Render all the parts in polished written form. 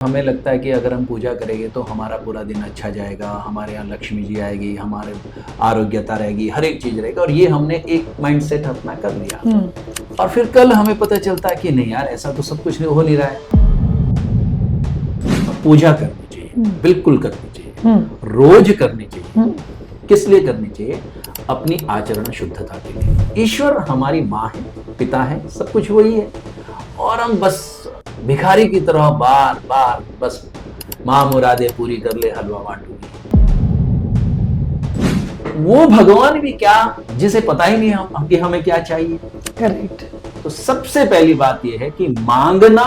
हमें लगता है कि अगर हम पूजा करेंगे तो हमारा पूरा दिन अच्छा जाएगा, हमारे यहाँ लक्ष्मी जी आएगी, हमारे आरोग्यता रहेगी, हर एक चीज़ रहेगा और ये हमने एक माइंडसेट अपना कर लिया। और फिर कल हमें पता चलता है कि नहीं यार, ऐसा तो सब कुछ नहीं हो नहीं रहा है। पूजा करनी चाहिए, बिल्कुल करनी चाहिए, रोज करनी चाहिए। किस लिए करनी चाहिए? अपनी आचरण शुद्धता के लिए। ईश्वर हमारी माँ है, पिता है, सब कुछ वही है और हम बस भिखारी की तरह बार बार बस माँ मुरादे पूरी कर ले, हलवा बांटूंगी। वो भगवान भी क्या, जिसे पता ही नहीं हम कि हमें क्या चाहिए। करेक्ट। तो सबसे पहली बात यह है कि मांगना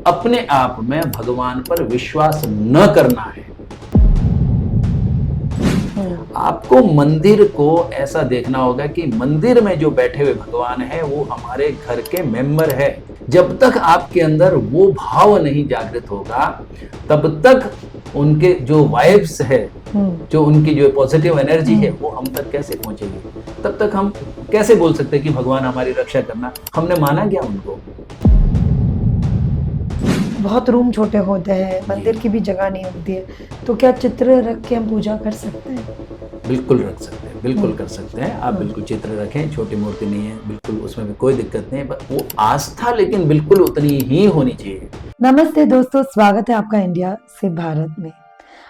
अपने आप में भगवान पर विश्वास न करना है। आपको मंदिर को ऐसा देखना होगा कि मंदिर में जो बैठे हुए भगवान है वो हमारे घर के मेंबर है। जब तक आपके अंदर वो भाव नहीं जागृत होगा तब तक उनके जो वाइब्स है, जो उनकी जो पॉजिटिव एनर्जी है वो हम तक कैसे पहुंचेगी। तब तक हम कैसे बोल सकते हैं कि भगवान हमारी रक्षा करना। हमने माना क्या उनको? बहुत रूम छोटे होते हैं, मंदिर की भी जगह नहीं होती है, तो क्या चित्र रख के हम पूजा कर सकते हैं? बिल्कुल रख सकते हैं, बिल्कुल कर सकते हैं। आप बिल्कुल चित्र रखें, छोटी मूर्ति नहीं है, बिल्कुल उसमें भी कोई दिक्कत नहीं है, बस वो आस्था लेकिन बिल्कुल उतनी ही होनी चाहिए। नमस्ते दोस्तों, स्वागत है आपका इंडिया से भारत में।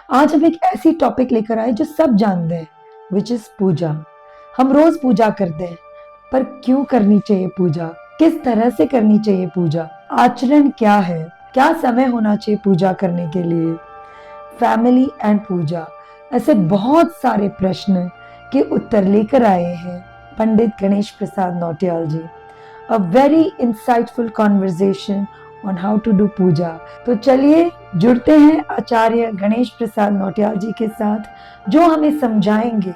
आज हम एक ऐसी टॉपिक लेकर आए जो सब जानते हैं, विच इज पूजा। हम रोज पूजा करते हैं, पर क्यों करनी चाहिए पूजा? किस तरह से करनी चाहिए पूजा? आचरण क्या है? क्या समय होना चाहिए पूजा करने के लिए? फैमिली एंड पूजा, ऐसे बहुत सारे प्रश्न के उत्तर लेकर आए हैं Pandit Ganesh Prasad Nautiyal ji. A very insightful conversation on how to do puja. तो चलिए जुड़ते हैं आचार्य गणेश प्रसाद नौटियाल जी के साथ, जो हमें समझाएंगे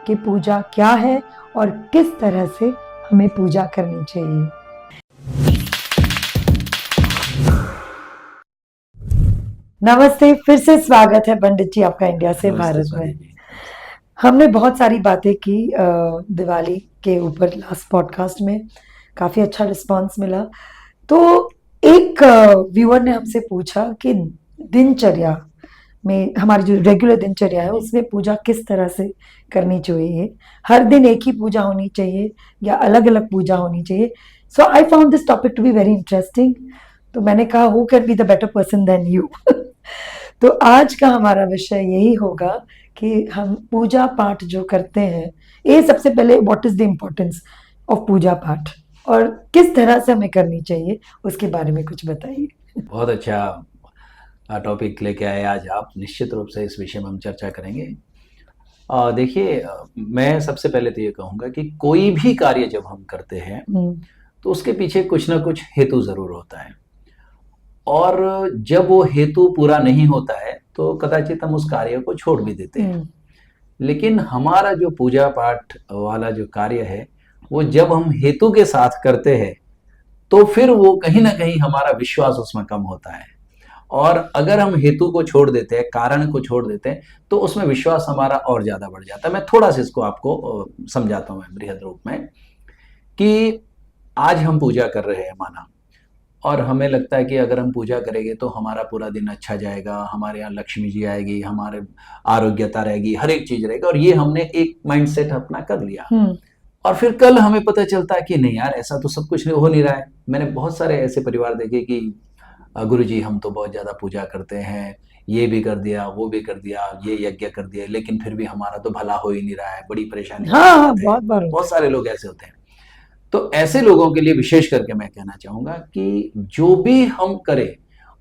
कि पूजा क्या है और किस तरह से हमें पूजा करनी चाहिए। नमस्ते, फिर से स्वागत है पंडित जी आपका इंडिया से भारत में। हमने बहुत सारी बातें की दिवाली के ऊपर लास्ट पॉडकास्ट में, काफी अच्छा रिस्पांस मिला। तो एक व्यूअर ने हमसे पूछा कि दिनचर्या में, हमारी जो रेगुलर दिनचर्या है उसमें पूजा किस तरह से करनी चाहिए? हर दिन एक ही पूजा होनी चाहिए या अलग अलग पूजा होनी चाहिए? So I found this topic to be very interesting. तो मैंने कहा who can be the better person than you. तो आज का हमारा विषय यही होगा कि हम पूजा पाठ जो करते हैं, ये सबसे पहले what is the importance of puja path और किस तरह से हमें करनी चाहिए, उसके बारे में कुछ बताइए। बहुत अच्छा टॉपिक लेके आए आज आप। निश्चित रूप से इस विषय में हम चर्चा करेंगे। देखिए, मैं सबसे पहले तो ये कहूँगा कि कोई भी कार्य जब हम करते हैं तो उसके पीछे कुछ ना कुछ हेतु जरूर होता है और जब वो हेतु पूरा नहीं होता है तो कदाचित हम उस कार्य को छोड़ भी देते हैं। लेकिन हमारा जो पूजा पाठ वाला जो कार्य है वो जब हम हेतु के साथ करते हैं तो फिर वो कहीं ना कहीं हमारा विश्वास उसमें कम होता है। और अगर हम हेतु को छोड़ देते हैं, कारण को छोड़ देते हैं, तो उसमें विश्वास हमारा और ज्यादा बढ़ जाता है। मैं थोड़ा सा इसको आपको समझाता हूँ बृहद रूप में कि आज हम पूजा कर रहे हैं माना, और हमें लगता है कि अगर हम पूजा करेंगे तो हमारा पूरा दिन अच्छा जाएगा, हमारे यहाँ लक्ष्मी जी आएगी, हमारे आरोग्यता रहेगी, हर एक चीज रहेगा और ये हमने एक माइंडसेट अपना कर लिया। और फिर कल हमें पता चलता है कि नहीं यार, ऐसा तो सब कुछ नहीं हो नहीं रहा है। मैंने बहुत सारे ऐसे परिवार देखे कि गुरुजी हम तो बहुत ज्यादा पूजा करते हैं, ये भी कर दिया, वो भी कर दिया, ये यज्ञ कर दिया, लेकिन फिर भी हमारा तो भला हो ही नहीं रहा है, बड़ी परेशानी। हाँ, बहुत बार बहुत सारे लोग ऐसे होते हैं। तो ऐसे लोगों के लिए विशेष करके मैं कहना चाहूंगा कि जो भी हम करें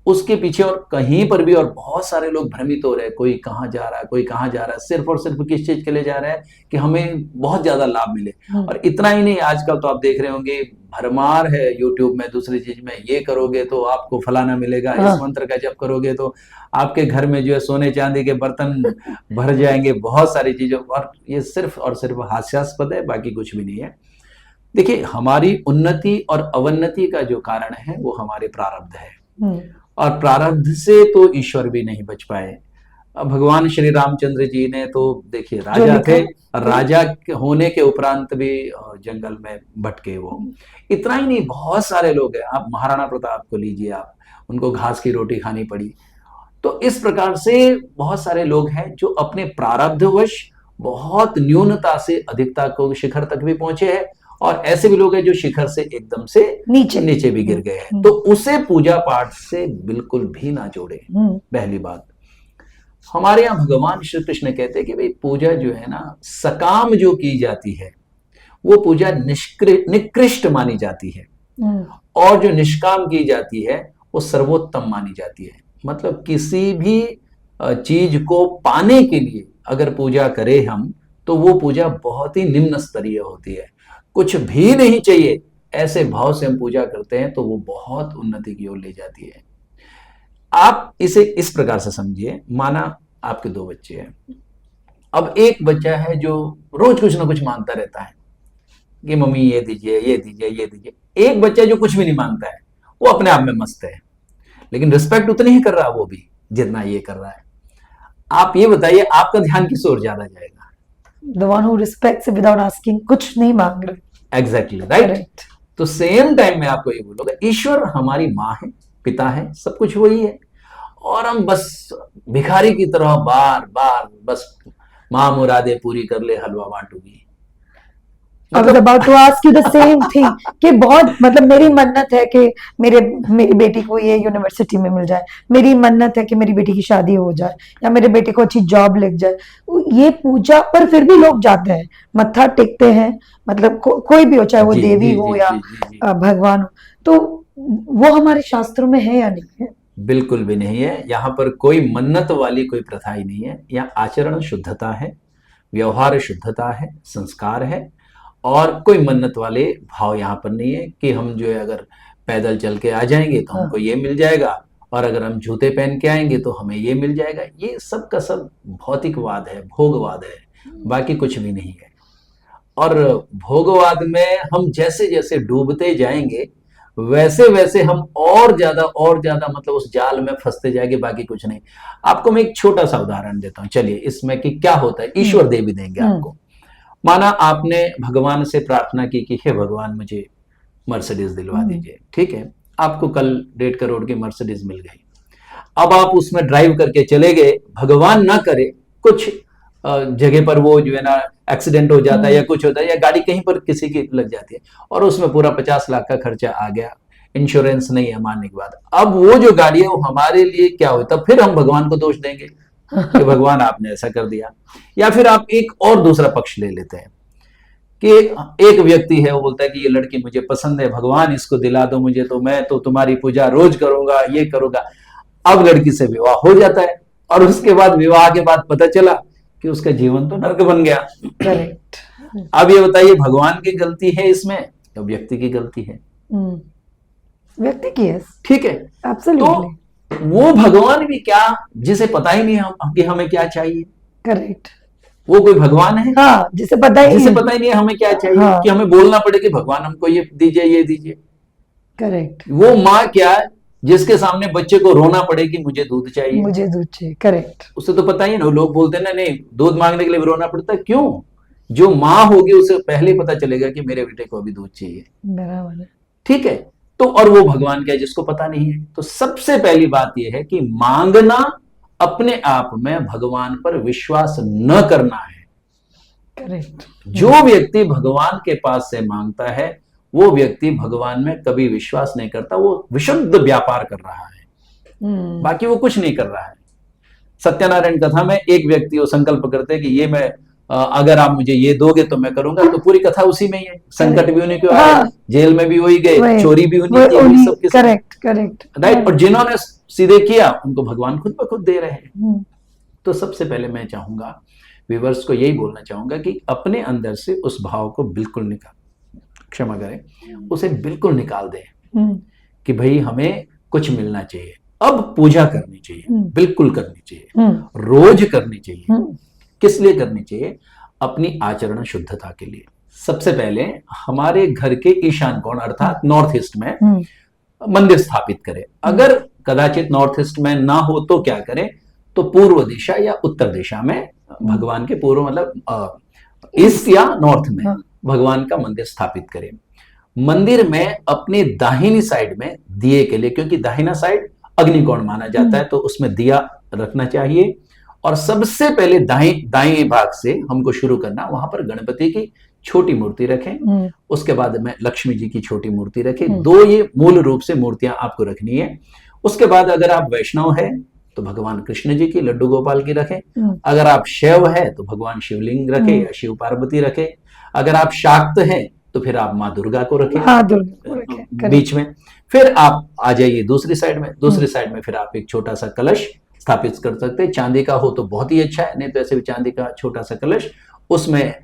उसके पीछे, और कहीं पर भी, और बहुत सारे लोग भ्रमित हो रहे हैं, कोई कहाँ जा रहा है, कोई कहाँ जा रहा है, सिर्फ और सिर्फ किस चीज के लिए जा रहा है कि हमें बहुत ज्यादा लाभ मिले। और इतना ही नहीं, आजकल तो आप देख रहे होंगे भरमार है यूट्यूब में, दूसरी चीज में, ये करोगे तो आपको फलाना मिलेगा, इस मंत्र का जप करोगे तो आपके घर में जो है सोने चांदी के बर्तन भर जाएंगे, बहुत सारी चीजों। और ये सिर्फ और सिर्फ हास्यास्पद है, बाकी कुछ भी नहीं है। देखिए, हमारी उन्नति और अवन्नति का जो कारण है वो हमारे प्रारब्ध है, और प्रारब्ध से तो ईश्वर भी नहीं बच पाए। भगवान श्री रामचंद्र जी ने तो देखिए राजा थे, राजा होने के उपरांत भी जंगल में भटके वो। इतना ही नहीं, बहुत सारे लोग हैं। आप महाराणा प्रताप को लीजिए, आप उनको घास की रोटी खानी पड़ी, तो इस प्रकार से बहुत सारे लोग हैं जो अपने प्रारब्धवश बहुत न्यूनता से अधिकता को शिखर तक भी पहुंचे हैं, और ऐसे भी लोग हैं जो शिखर से एकदम से नीचे भी गिर गए हैं। तो उसे पूजा पाठ से बिल्कुल भी ना जोड़े। पहली बात, हमारे यहाँ भगवान श्री कृष्ण कहते हैं कि भाई पूजा जो है ना, सकाम जो की जाती है वो पूजा निकृष्ट मानी जाती है, और जो निष्काम की जाती है वो सर्वोत्तम मानी जाती है। मतलब किसी भी चीज को पाने के लिए अगर पूजा करें हम, तो वो पूजा बहुत ही निम्न स्तरीय होती है। कुछ भी नहीं चाहिए ऐसे भाव से हम पूजा करते हैं तो वो बहुत उन्नति की ओर ले जाती है। आप इसे इस प्रकार से समझिए, माना आपके 2 बच्चे हैं। अब एक बच्चा है जो रोज कुछ ना कुछ मांगता रहता है कि मम्मी ये दीजिए, ये दीजिए, ये दीजिए। एक बच्चा जो कुछ भी नहीं मांगता है, वो अपने आप में मस्त है, लेकिन रिस्पेक्ट उतनी ही कर रहा है वो भी जितना ये कर रहा है। आप ये बताइए, आपका ध्यान किस ओर ज्यादा जाएगा? The one who respects without asking, कुछ नहीं मांग रहे। Exactly right. तो सेम टाइम में आपको ये बोलूंगा, ईश्वर हमारी माँ है, पिता है, सब कुछ वही है, और हम बस भिखारी की तरह बार बार बस माँ मुरादे पूरी कर ले, हलवा बांटूगी। I was about to ask you the same thing कि बहुत मतलब मेरी मन्नत है कि मेरी बेटी को ये यूनिवर्सिटी में मिल जाए, मेरी मन्नत है कि मेरी बेटी की शादी हो जाए, या मेरे बेटे को अच्छी जॉब लग जाए। ये पूजा पर फिर भी लोग जाते हैं, मत्था टेकते हैं, मतलब कोई भी हो, चाहे वो देवी हो या भगवान हो। तो वो हमारे शास्त्रों में है या नहीं है? बिल्कुल भी नहीं है। यहाँ पर कोई मन्नत वाली कोई प्रथा ही नहीं है। यहाँ आचरण शुद्धता है, व्यवहार शुद्धता है, संस्कार है, और कोई मन्नत वाले भाव यहाँ पर नहीं है कि हम जो है अगर पैदल चल के आ जाएंगे तो हमको ये मिल जाएगा, और अगर हम जूते पहन के आएंगे तो हमें ये मिल जाएगा। ये सब का सब भौतिकवाद है, भोगवाद है, बाकी कुछ भी नहीं है। और भोगवाद में हम जैसे जैसे डूबते जाएंगे वैसे वैसे हम और ज्यादा मतलब उस जाल में फंसते जाएंगे, बाकी कुछ नहीं। आपको मैं एक छोटा सा उदाहरण देता हूँ, चलिए, इसमें कि क्या होता है। ईश्वर दे भी देंगे आपको। माना आपने भगवान से प्रार्थना की कि हे भगवान मुझे मर्सिडीज दिलवा दीजिए, ठीक है, आपको कल 1.5 करोड़ की मर्सिडीज मिल गई। अब आप उसमें ड्राइव करके चले गए, भगवान ना करे कुछ जगह पर वो जो है ना एक्सीडेंट हो जाता है या कुछ होता है, या गाड़ी कहीं पर किसी की लग जाती है, और उसमें पूरा 50 लाख का खर्चा आ गया, इंश्योरेंस नहीं है मानने के बाद। अब वो जो गाड़ी है वो हमारे लिए क्या होता, फिर हम भगवान को दोष देंगे कि भगवान आपने ऐसा कर दिया। या फिर आप एक और दूसरा पक्ष ले लेते हैं कि एक व्यक्ति है, वो बोलता है कि ये लड़की मुझे पसंद है, भगवान इसको दिला दो मुझे, तो मैं तो तुम्हारी पूजा रोज करूंगा, ये करूंगा। अब लड़की से विवाह हो जाता है, और उसके बाद विवाह के बाद पता चला कि उसका जीवन तो नर्क बन गया। करेक्ट। अब ये बताइए, भगवान की गलती है इसमें या व्यक्ति की गलती है? व्यक्ति की है। ठीक है, एब्सोल्युटली। तो वो भगवान भी क्या, जिसे पता ही नहीं हम कि हमें क्या चाहिए। करेक्ट। वो कोई भगवान है? हाँ, जिसे पता ही नहीं है हमें क्या चाहिए। हाँ। कि हमें बोलना पड़े कि भगवान हमको ये दीजिए, ये दीजिए। करेक्ट। वो माँ क्या, जिसके सामने बच्चे को रोना पड़े कि मुझे दूध चाहिए, मुझे दूध चाहिए। करेक्ट। उसे तो पता ही ना, लोग बोलते हैं ना, नहीं दूध मांगने के लिए भी रोना पड़ता है। क्यों? जो माँ होगी उसे पहले पता चलेगा कि मेरे बेटे को अभी दूध चाहिए। बराबर है। ठीक है, तो और वो भगवान क्या, जिसको पता नहीं है। तो सबसे पहली बात यह है कि मांगना अपने आप में भगवान पर विश्वास न करना है। करेक्ट। जो व्यक्ति भगवान के पास से मांगता है वो व्यक्ति भगवान में कभी विश्वास नहीं करता, वो विशुद्ध व्यापार कर रहा है, बाकी वो कुछ नहीं कर रहा है। सत्यनारायण कथा में एक व्यक्ति वो संकल्प करते हैं कि ये मैं अगर आप मुझे ये दोगे तो मैं करूंगा, तो पूरी कथा उसी में ही है। संकट भी उन्हीं को आए, जेल में भी वही गए, चोरी भी उन्हीं की, सब के। Correct correct right. और जिन्होंने सीधे किया उनको भगवान खुद ब खुद दे रहे हैं। तो सबसे पहले मैं चाहूंगा, व्यूअर्स को यही बोलना चाहूंगा कि अपने अंदर से उस भाव को बिल्कुल निकाल, क्षमा करें, उसे बिल्कुल निकाल दें कि भाई हमें कुछ मिलना चाहिए। अब पूजा करनी चाहिए, बिल्कुल करनी चाहिए, रोज करनी चाहिए। किस लिए करनी चाहिए? अपनी आचरण शुद्धता के लिए। सबसे पहले हमारे घर के ईशान कोण अर्थात नॉर्थ ईस्ट में मंदिर स्थापित करें। अगर कदाचित नॉर्थ ईस्ट में ना हो तो क्या करें, तो पूर्व दिशा या उत्तर दिशा में भगवान के पूर्व मतलब ईस्ट या नॉर्थ में भगवान का मंदिर स्थापित करें। मंदिर में अपनी दाहिनी साइड में दिए के लिए, क्योंकि दाहिना साइड अग्निकोण माना जाता है, तो उसमें दिया रखना चाहिए। और सबसे पहले दाएं भाग से हमको शुरू करना, वहां पर गणपति की छोटी मूर्ति रखें, उसके बाद में लक्ष्मी जी की छोटी मूर्ति रखें। दो ये मूल रूप से मूर्तियां आपको रखनी है। उसके बाद अगर आप वैष्णव है तो भगवान कृष्ण जी की, लड्डू गोपाल की रखें। अगर आप शैव है तो भगवान शिवलिंग रखें या शिव पार्वती रखें। अगर आप शाक्त हैं तो फिर आप माँ दुर्गा को रखें, दुर्गा को रखें बीच में। फिर आप आ जाइए दूसरी साइड में, दूसरी साइड में फिर आप एक छोटा सा कलश स्थापित कर सकते हैं। चांदी का हो तो बहुत ही अच्छा है, नहीं तो ऐसे भी चांदी का छोटा सा कलश, उसमें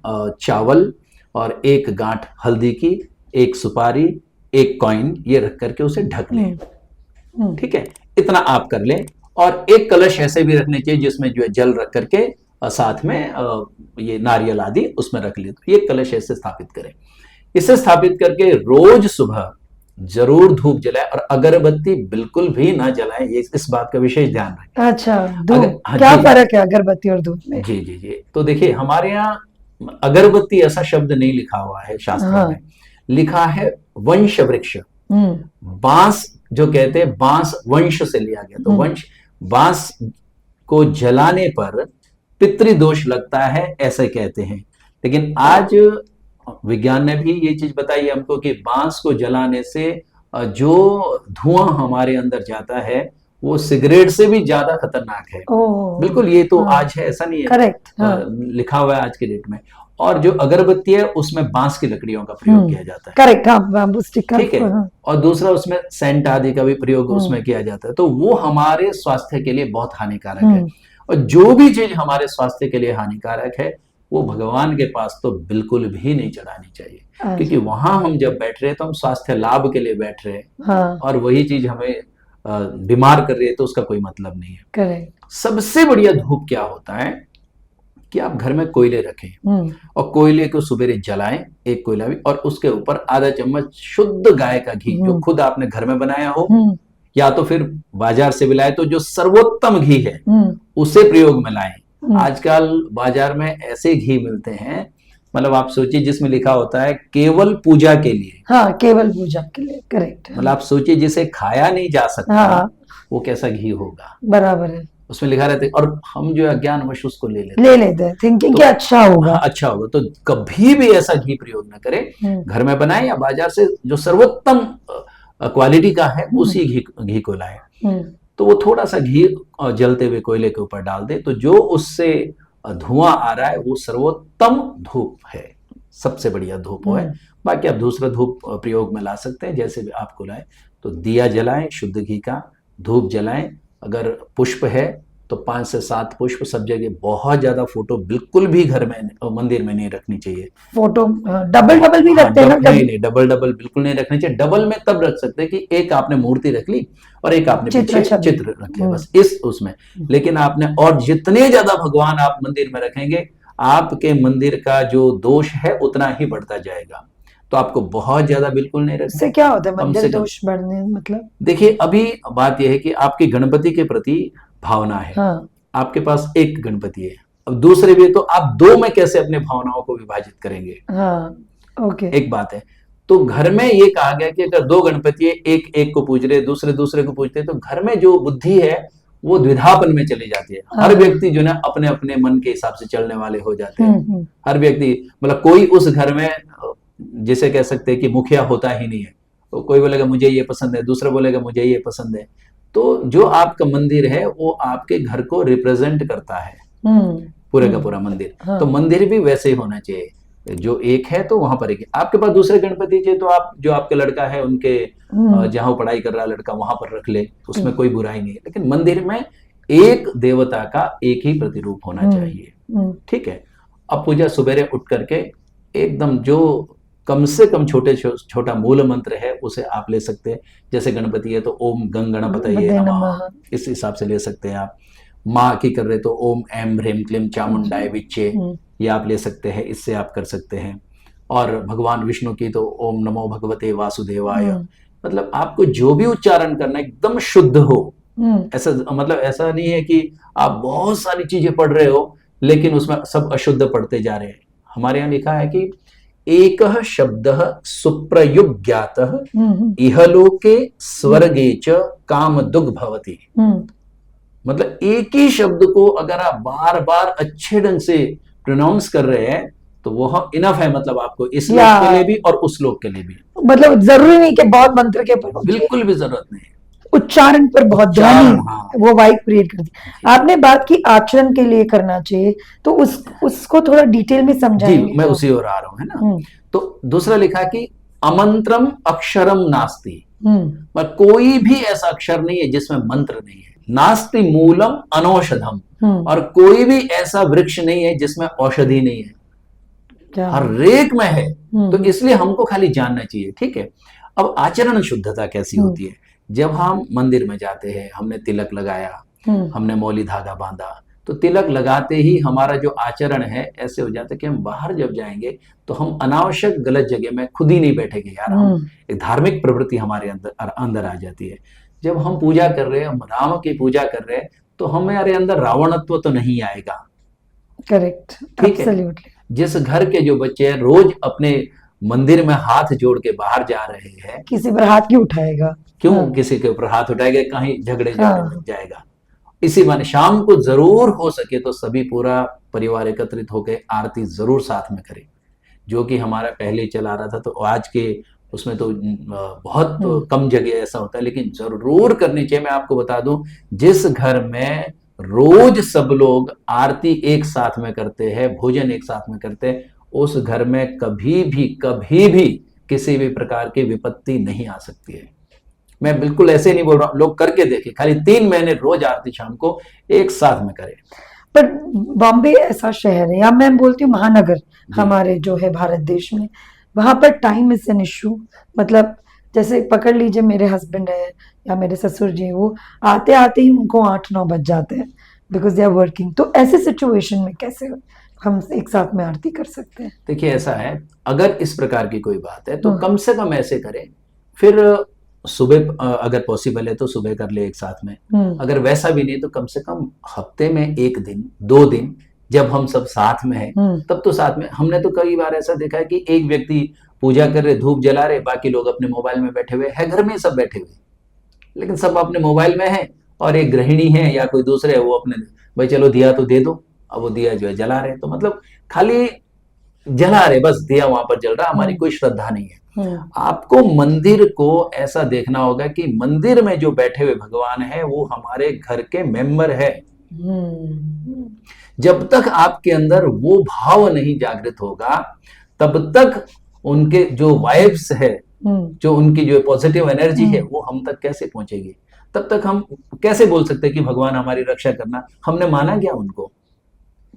चावल और एक गांठ हल्दी की, एक सुपारी, एक कॉइन, ये रख करके उसे ढक लें। ठीक है, इतना आप कर लें। और एक कलश ऐसे भी रखने चाहिए जिसमें जो है जल रख करके साथ में ये नारियल आदि उसमें रख ले। तो ये कलश ऐसे स्थापित करें। इसे स्थापित करके रोज सुबह जरूर धूप जलाएं और अगरबत्ती बिल्कुल भी ना जलाएं, ये इस बात का विशेष ध्यान रखें। अच्छा, धूप क्या फर्क है अगरबत्ती और धूप में? जी जी जी, तो देखिए हमारे यहाँ अगरबत्ती ऐसा शब्द नहीं लिखा हुआ है शास्त्रों में, लिखा है वंश वृक्ष। बांस जो कहते हैं, बांस वंश से लिया गया, तो वंश, बांस को जलाने पर पितृदोष लगता है ऐसे कहते हैं। लेकिन आज विज्ञान ने भी ये चीज बताई हमको कि बांस को जलाने से जो धुआं हमारे अंदर जाता है वो सिगरेट से भी ज्यादा खतरनाक है। बिल्कुल, ये तो आज है, ऐसा नहीं है, करेक्ट, लिखा हुआ है आज के डेट में। और जो अगरबत्ती है उसमें बांस की लकड़ियों का प्रयोग किया जाता है। करेक्ट, बांबू स्टिक, ठीक है। और दूसरा उसमें सेंट आदि का भी प्रयोग उसमें किया जाता है, तो वो हमारे स्वास्थ्य के लिए बहुत हानिकारक है। और जो भी चीज हमारे स्वास्थ्य के लिए हानिकारक है वो भगवान के पास तो बिल्कुल भी नहीं चढ़ानी चाहिए, क्योंकि वहां हम जब बैठ रहे हैं तो हम स्वास्थ्य लाभ के लिए बैठ रहे हैं, और वही चीज हमें बीमार कर रही है तो उसका कोई मतलब नहीं है। करेक्ट। सबसे बढ़िया धूप क्या होता है कि आप घर में कोयले रखें और कोयले को सुबेरे जलाएं, एक कोयला भी, और उसके ऊपर आधा चम्मच शुद्ध गाय का घी जो खुद आपने घर में बनाया हो, या तो फिर बाजार से भी लाए तो जो सर्वोत्तम घी है उसे प्रयोग में लाएं। आजकल बाजार में ऐसे घी मिलते हैं, मतलब आप सोचिए जिसमें लिखा होता है केवल पूजा के लिए। हाँ, केवल पूजा के लिए, करेक्ट। मतलब आप सोचिए जिसे खाया नहीं जा सकता, वो कैसा घी होगा। बराबर है, उसमें लिखा रहता है, और हम जो अज्ञानवश उसको ले लेते हैं थिंकिंग कि अच्छा होगा। अच्छा होगा। तो कभी भी ऐसा घी प्रयोग न करें, घर में बनाए या बाजार से जो सर्वोत्तम क्वालिटी का है उसी घी को लाए। तो वो थोड़ा सा घी जलते हुए कोयले के ऊपर डाल दे, तो जो उससे धुआं आ रहा है वो सर्वोत्तम धूप है, सबसे बढ़िया धूप है। बाकी आप दूसरा धूप प्रयोग में ला सकते हैं, जैसे भी आपको लाए। तो दिया जलाएं शुद्ध घी का, धूप जलाएं, अगर पुष्प है तो 5 से 7 पुष्प सब जगह। बहुत ज्यादा फोटो बिल्कुल भी घर में, मंदिर में नहीं रखनी चाहिए। फोटो डबल भी रखते हैं ना? नहीं, डबल बिल्कुल नहीं रखनी चाहिए। डबल में तब रख सकते हैं कि एक आपने मूर्ति रख ली और एक आपने पीछे चित्र रखे, बस इस उसमें। लेकिन आपने, और जितने ज्यादा भगवान आप मंदिर में रखेंगे आपके मंदिर का जो दोष है उतना ही बढ़ता जाएगा। तो आपको बहुत ज्यादा बिल्कुल नहीं रखना। इससे क्या होता है मंदिर दोष बढ़ने? मतलब देखिए, अभी बात यह है कि आपकी गणपति के प्रति भावना है। आपके पास एक गणपति है, अब दूसरे भी है, तो आप 2 में कैसे अपने भावनाओं को विभाजित करेंगे? ओके, एक बात है। तो घर में ये कहा गया कि अगर 2 गणपति है, एक को पूज रहे, दूसरे को पूजते, तो घर में जो बुद्धि है वो द्विधापन में चली जाती है। हर व्यक्ति जो ना अपने अपने मन के हिसाब से चलने वाले हो जाते हैं। हर व्यक्ति, मतलब कोई उस घर में, जिसे कह सकते हैं कि मुखिया होता ही नहीं है। तो कोई बोलेगा मुझे ये पसंद है, दूसरा बोलेगा मुझे ये पसंद है। तो जो आपका मंदिर है वो आपके घर को रिप्रेजेंट करता है, पूरे का पूरा मंदिर। तो मंदिर भी वैसे ही होना चाहिए, जो एक है तो वहां पर एक। आपके पास दूसरे गणपति चाहिए तो आप, जो आपके लड़का है उनके जहां पढ़ाई कर रहा है लड़का, वहां पर रख ले, उसमें कोई बुराई नहीं है। लेकिन मंदिर में एक देवता का एक ही प्रतिरूप होना चाहिए। ठीक है। अब पूजा सुबेरे उठ करके एकदम जो कम से कम छोटा मूल मंत्र है उसे आप ले सकते हैं। जैसे गणपति है तो ओम गंग गणपतये नमः, इस हिसाब से ले सकते हैं आप। माँ की कर रहे तो ओम ऐं ह्रीं क्लीं चामुंडाय विच्चे, ये आप ले सकते हैं, इससे आप कर सकते हैं। और भगवान विष्णु की तो ओम नमो भगवते वासुदेवाय। मतलब आपको जो भी उच्चारण करना एकदम शुद्ध हो। ऐसा मतलब ऐसा नहीं है कि आप बहुत सारी चीजें पढ़ रहे हो लेकिन उसमें सब अशुद्ध पढ़ते जा रहे हैं। हमारे यहाँ लिखा है कि एकः शब्दः सुप्रयुज्ञातः हम्म इहलोके स्वर्गे च कामदुग् भवति। हम्म मतलब एक ही शब्द को अगर आप बार बार अच्छे ढंग से प्रोनाउंस कर रहे हैं तो वो इनफ है, मतलब आपको इस या लोक के लिए भी और उस लोक के लिए भी। मतलब जरूरी नहीं कि बहुत मंत्र के ऊपर बिल्कुल भी जरूरत नहीं है। उच्चारण पर बहुत उच्चारण, ध्वनि हाँ वो वाइब क्रिएट करती है। जी आपने बात की आचरण के लिए करना चाहिए, तो उसको थोड़ा डिटेल में जी, समझाएंगे मैं क्या? उसी ओर आ रहा हूं, है ना। हम्म तो दूसरा लिखा कि अमंत्रम अक्षरम नास्ति, हम्म मतलब कोई भी ऐसा अक्षर नहीं है जिसमें मंत्र नहीं है। नास्ति मूलम अनौषधम, और कोई भी ऐसा वृक्ष नहीं है जिसमें औषधि नहीं है, क्या हर बात। रेक में है। तो हम्म इसलिए हमको खाली जानना चाहिए, ठीक है। अब आचरण शुद्धता कैसी हम्म होती है? जब हम मंदिर में जाते हैं, हमने तिलक लगाया, हम्म हमने मौली धागा बांधा, तो तिलक लगाते ही हमारा जो आचरण है ऐसे हो जाता है कि हम बाहर जब जाएंगे तो हम अनावश्यक गलत जगह में खुद ही नहीं बैठेंगे यार, हम एक धार्मिक प्रवृत्ति हमारे अंदर अंदर आ जाती है। जब हम पूजा कर रहे हैं, हम राम की पूजा कर रहे हैं, तो हमारे अंदर रावणत्व तो नहीं आएगा, करेक्ट, ठीक है। एब्सोल्युटली। जिस घर के जो बच्चे हैं रोज अपने मंदिर में हाथ जोड़ के बाहर जा रहे हैं, किसी पर हाथ क्यों उठाएगा? क्यों हाँ किसी के ऊपर हाथ उठाएगा, कहीं झगड़े झगड़े लग हाँ जाएगा। इसी बहाने शाम को जरूर हो सके तो सभी पूरा परिवार एकत्रित होकर आरती जरूर साथ में करें, जो कि हमारा पहले चला रहा था। तो आज के उसमें तो बहुत कम जगह ऐसा होता है, लेकिन जरूर करनी चाहिए। मैं आपको बता दूं, जिस घर में रोज सब लोग आरती एक साथ में करते हैं, भोजन एक साथ में करते हैं, उस घर में कभी भी किसी भी प्रकार की विपत्ति नहीं आ सकती है। मैं बिल्कुल ऐसे नहीं बोल रहा हूं, लोग करके देखें, खाली 3 महीने रोज आरती शाम को एक साथ में करें। पर बॉम्बे ऐसा शहर है, या मैं बोलती हूँ महानगर जी हमारे जो है भारत देश में, वहां पर टाइम इज एन इशू। मतलब जैसे पकड़ लीजिए, मेरे हस्बैंड है या मेरे ससुर जी हैं, वो आते आते ही उनको 8-9 बज जाते हैं, बिकॉज दे आर वर्किंग। तो ऐसे सिचुएशन में कैसे हम एक साथ में आरती कर सकते हैं? देखिए, ऐसा है, अगर इस प्रकार की कोई बात है तो हाँ कम से कम ऐसे करें, फिर सुबह अगर पॉसिबल है तो सुबह कर ले एक साथ में। अगर वैसा भी नहीं तो कम से कम हफ्ते में 1 दिन 2 दिन जब हम सब साथ में हैं तब तो साथ में। हमने तो कई बार ऐसा देखा है कि एक व्यक्ति पूजा कर रहे, धूप जला रहे, बाकी लोग अपने मोबाइल में बैठे हुए हैं, घर में सब बैठे हुए, लेकिन सब अपने मोबाइल में है, और एक गृहिणी है या कोई दूसरे है, वो अपने भाई चलो दिया तो दे दो, अब वो दिया जो है जला रहे, तो मतलब खाली जला रहे, बस दिया वहां पर जल रहा, हमारी कोई श्रद्धा नहीं है। आपको मंदिर को ऐसा देखना होगा कि मंदिर में जो बैठे हुए भगवान है वो हमारे घर के मेंबर है। जब तक आपके अंदर वो भाव नहीं जागृत होगा, तब तक उनके जो वाइब्स है, जो उनकी जो पॉजिटिव एनर्जी है, वो हम तक कैसे पहुंचेगी? तब तक हम कैसे बोल सकते हैं कि भगवान हमारी रक्षा करना? हमने माना क्या उनको?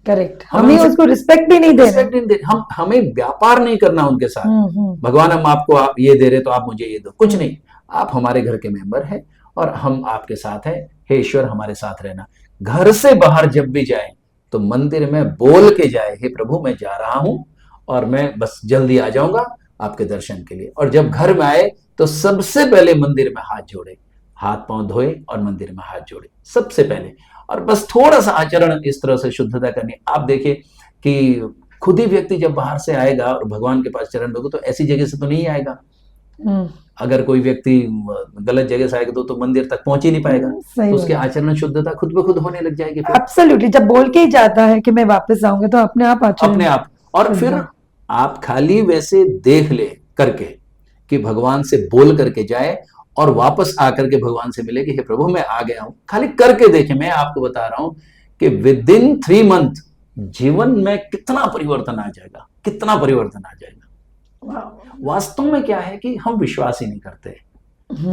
करेक्ट, हमें उसको रिस्पेक्ट भी नहीं दे रहे। हमें व्यापार नहीं करना उनके साथ। भगवान हम आपको आप ये दे रहे तो आप मुझे ये दो, कुछ नहीं। आप हमारे घर के मेंबर हैं और हम आपके साथ हैं, हे ईश्वर हमारे साथ रहना। घर से बाहर जब भी जाए तो मंदिर में बोल के जाए, हे प्रभु मैं जा रहा हूं और मैं बस जल्दी आ जाऊंगा आपके दर्शन के लिए। और जब घर में आए तो सबसे पहले मंदिर में हाथ जोड़े, हाथ पांव धोए और मंदिर में हाथ जोड़े सबसे पहले। और बस थोड़ा सा आचरण इस तरह से शुद्धता करनी। आप देखिए कि खुद ही व्यक्ति जब बाहर से आएगा और भगवान के पास चरण रखो तो ऐसी जगह से तो नहीं आएगा। अगर कोई व्यक्ति गलत जगह से आएगा तो मंदिर तक पहुंच ही नहीं पाएगा, तो उसके आचरण शुद्धता खुद ब खुद होने लग जाएगी। एब्सोल्युटली, जब बोल के ही जाता है कि मैं वापस आऊंगा तो अपने आप आचरण, अपने आप। और फिर आप खाली वैसे देख ले करके कि भगवान से बोल करके जाए और वापस आकर के भगवान से मिले कि हे प्रभु मैं आ गया हूं, खाली करके देखे। मैं आपको बता रहा हूं कि विद इन 3 मंथ जीवन में कितना परिवर्तन आ जाएगा, कितना परिवर्तन आ जाएगा। वास्तव में क्या है कि हम विश्वास ही नहीं करते,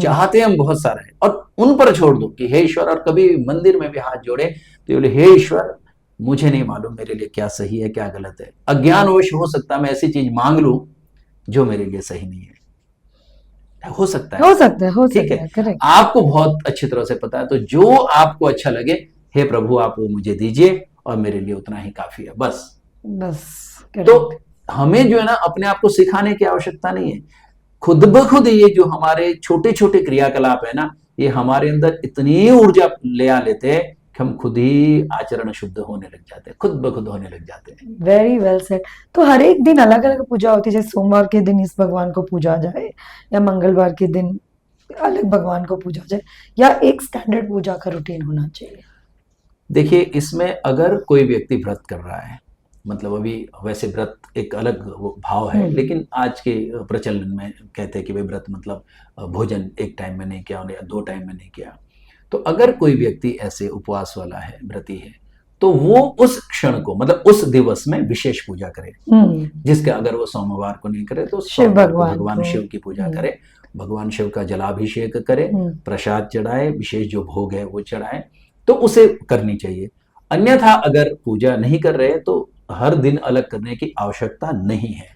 चाहते हम बहुत सारा है और उन पर छोड़ दो कि हे ईश्वर। और कभी मंदिर में भी हाथ जोड़े तो बोले हे ईश्वर मुझे नहीं मालूम मेरे लिए क्या सही है क्या गलत है, अज्ञानवश हो सकता है मैं ऐसी चीज मांग लूं जो मेरे लिए सही नहीं है। हो सकता है, ठीक है। आपको बहुत अच्छी तरह से पता है, तो जो आपको अच्छा लगे, हे प्रभु आप वो मुझे दीजिए और मेरे लिए उतना ही काफी है, बस। तो हमें जो है ना अपने आप को सिखाने की आवश्यकता नहीं है। खुद ब खुद ये जो हमारे छोटे छोटे क्रियाकलाप है ना, ये हमारे अंदर इतनी ऊर्जा ले आ लेते हैं कि हम खुद ही आचरण शुद्ध होने लग जाते हैं, खुद ब खुद होने लग जाते हैं। Very well said. तो हर एक दिन अलग अलग पूजा होती है, जैसे सोमवार के दिन इस भगवान को पूजा जाए, या मंगलवार के दिन अलग भगवान को पूजा जाए, या एक स्टैंडर्ड पूजा का रूटीन होना चाहिए? देखिए, इसमें अगर कोई व्यक्ति व्रत कर रहा है, मतलब अभी वैसे व्रत एक अलग वो भाव है, लेकिन आज के प्रचलन में कहते हैं कि भाई व्रत मतलब भोजन एक टाइम में नहीं किया या 2 टाइम में नहीं किया। तो अगर कोई व्यक्ति ऐसे उपवास वाला है, व्रती है, तो वो उस क्षण को मतलब उस दिवस में विशेष पूजा करे। जिसके अगर वो सोमवार को नहीं करे तो शिव सोमवार को भगवान भगवान को। शिव की पूजा करे, भगवान शिव का जलाभिषेक करे, प्रसाद चढ़ाए, विशेष जो भोग है वो चढ़ाए, तो उसे करनी चाहिए। अन्यथा अगर पूजा नहीं कर रहे तो हर दिन अलग करने की आवश्यकता नहीं है।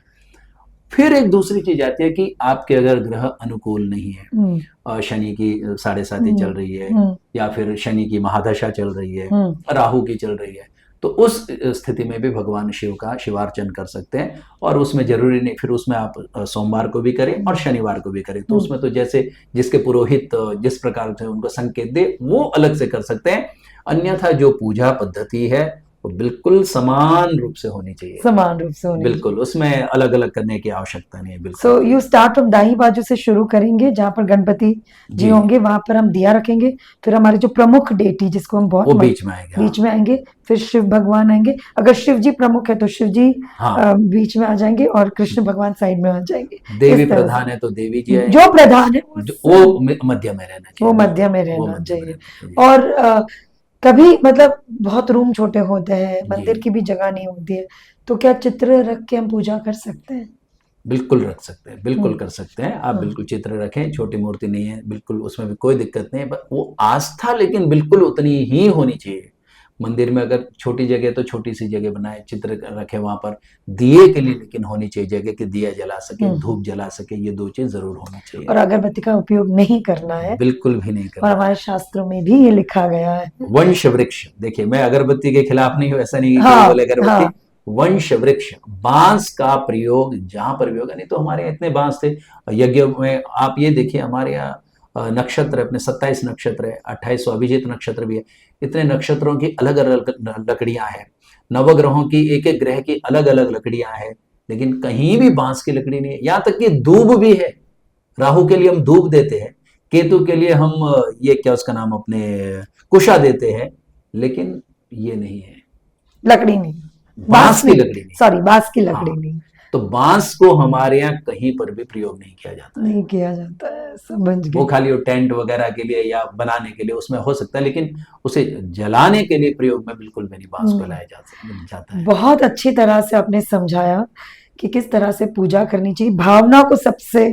फिर एक दूसरी चीज आती है कि आपके अगर ग्रह अनुकूल नहीं है, शनि की 7.5 चल रही है, या फिर शनि की महादशा चल रही है, राहु की चल रही है, तो उस स्थिति में भी भगवान शिव का शिवार्चन कर सकते हैं। और उसमें जरूरी नहीं, फिर उसमें आप सोमवार को भी करें और शनिवार को भी करें, तो उसमें तो जैसे जिसके पुरोहित जिस प्रकार से उनको संकेत दे वो अलग से कर सकते हैं। अन्यथा जो पूजा पद्धति है वो बिल्कुल समान रूप से होनी चाहिए, समान रूप से होनी बिल्कुल, उसमें अलग अलग करने की आवश्यकता नहीं है। बिल्कुल। So you start from thy बाजू से शुरू करेंगे, जहाँ पर गणपति जी जी। होंगे, वहां पर हम दिया रखेंगे। फिर हमारे जो प्रमुख डेटी जिसको हम बहुत वो बीच में आएगा। बीच में आएंगे। फिर शिव भगवान आएंगे, अगर शिव जी प्रमुख है तो शिव जी बीच में आ जाएंगे, और कृष्ण भगवान साइड में आ जाएंगे। देवी इस तरह से। प्रधान है तो देवी जी आएंगे। जो प्रधान है वो मध्य में रहना चाहिए, वो बिल्कुल, मध्य में वो रहना मध्य में चाहिए। रहना चाहिए। और कभी मतलब बहुत रूम छोटे होते हैं, मंदिर जी। की भी जगह नहीं होती है, तो क्या चित्र रख के हम पूजा कर सकते हैं? बिल्कुल रख सकते हैं, बिल्कुल कर सकते हैं आप, बिल्कुल चित्र रखें, छोटी मूर्ति नहीं है, बिल्कुल उसमें भी कोई दिक्कत नहीं है। बस वो आस्था लेकिन बिल्कुल उतनी ही होनी चाहिए। मंदिर में अगर छोटी जगह तो छोटी सी जगह बनाए, चित्र रखे वहां पर, दिए के लिए लेकिन होनी चाहिए जगह कि दिया जला सके, धूप जला सके, ये 2 चीज जरूर होना चाहिए। और अगरबत्ती का उपयोग नहीं करना है, बिल्कुल भी नहीं और करना। हमारे शास्त्रों में भी ये लिखा गया है। वंश वृक्ष, देखिए मैं अगरबत्ती के खिलाफ नहीं हूँ, ऐसा नहीं कि हाँ, कोई बोले अगरबत्ती। हाँ। वंश वृक्ष, बांस का प्रयोग जहां पर भी होगा, नहीं तो हमारे यहाँ इतने बांस थे यज्ञ में। आप ये देखिए हमारे यहाँ नक्षत्र अपने 27 नक्षत्र है, 28 अभिजीत नक्षत्र भी है, इतने नक्षत्रों की अलग अलग लकड़ियां हैं, नवग्रहों की एक एक ग्रह की अलग अलग लकड़ियां हैं, लेकिन कहीं भी बांस की लकड़ी नहीं है। यहाँ तक कि दूब भी है, राहु के लिए हम दूब देते हैं, केतु के लिए हम ये क्या उसका नाम अपने कुशा देते हैं, लेकिन ये नहीं है, लकड़ी नहीं, बांस की लकड़ी नहीं। सॉरी, बांस की लकड़ी हाँ, नहीं, तो बांस को हमारे यहाँ कहीं पर भी प्रयोग नहीं किया जाता है। नहीं किया जाता है, समझ वो गए। खाली वो टेंट वगैरह के लिए या बनाने के लिए उसमें हो सकता है, लेकिन उसे जलाने के लिए प्रयोग में बिल्कुल भी नहीं बांस को लाया जाता है। बहुत अच्छी तरह से आपने समझाया कि किस तरह से पूजा करनी चाहिए, भावना को सबसे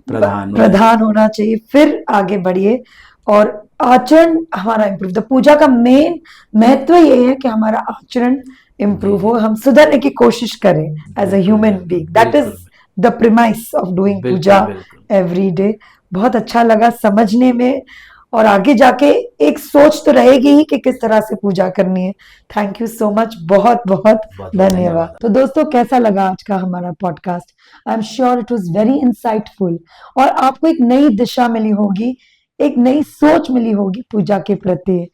प्रधान होना चाहिए, फिर आगे बढ़िए और आचरण हमारा इम्प्रूव। द पूजा का मेन महत्व ये है कि हमारा आचरण इम्प्रूव हो, हम सुधरने की कोशिश करें as a human being. That is the premise of doing puja every day. बहुत अच्छा लगा समझने में, और आगे जाके एक सोच तो रहेगी ही कि किस तरह से पूजा करनी है। थैंक यू सो मच, बहुत बहुत धन्यवाद। तो दोस्तों, कैसा लगा आज का हमारा podcast? I am sure it was very insightful, और आपको एक नई दिशा मिली होगी, एक नई सोच मिली होगी पूजा के प्रति।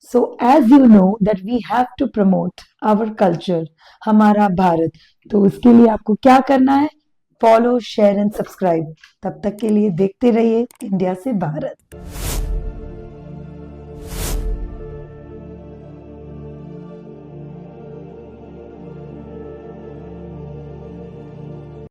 So as you know that we have to promote our culture, हमारा भारत। तो उसके लिए आपको क्या करना है? Follow, share and subscribe. तब तक के लिए देखते रहिए इंडिया से भारत।